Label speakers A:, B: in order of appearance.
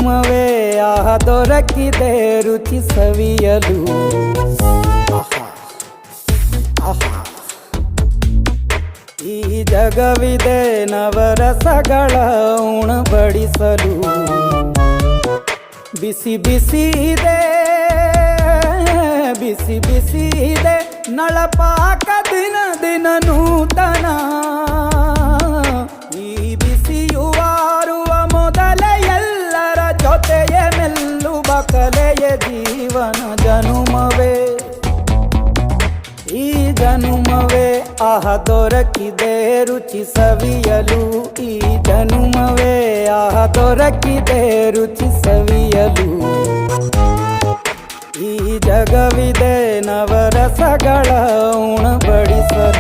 A: ಜನುಮವೇ ಆಹ ದೊರಕಿದೆ ರುಚಿ ಸವಿಯಲು. ಈ ಜಗವಿದೆ ನವರಸಗಳ ಉಣಬಡಿಸಲು. ಬಿಸಿ ಬಿಸಿ ಇದೆ, ಬಿಸಿ ಬಿಸಿ ಇದೆ ನಳಪಾಕ ದಿನ ದಿನ ನೂತನ. ಈ ಬಿಸಿಯುವಾರುವ ಮೊದಲೇ ಎಲ್ಲರ ಜೊತೆಯೇ ಮೆಲ್ಲುವ ಕಲೆಯ ಜೀವನ ಜನುಮವೇ. ಈ ಜನುಮವೇ ಆಹ ದೊರಕಿದೆ ರುಚಿ ಸವಿಯಲು. ಈ ಜನುಮವೇ ಆಹ ದೊರಕಿದೆ ರುಚಿ ಸವಿಯಲು. ಈ ಜಗವಿದೆ ನವರಸಗಳ ಉಣಬಡಿಸಲು.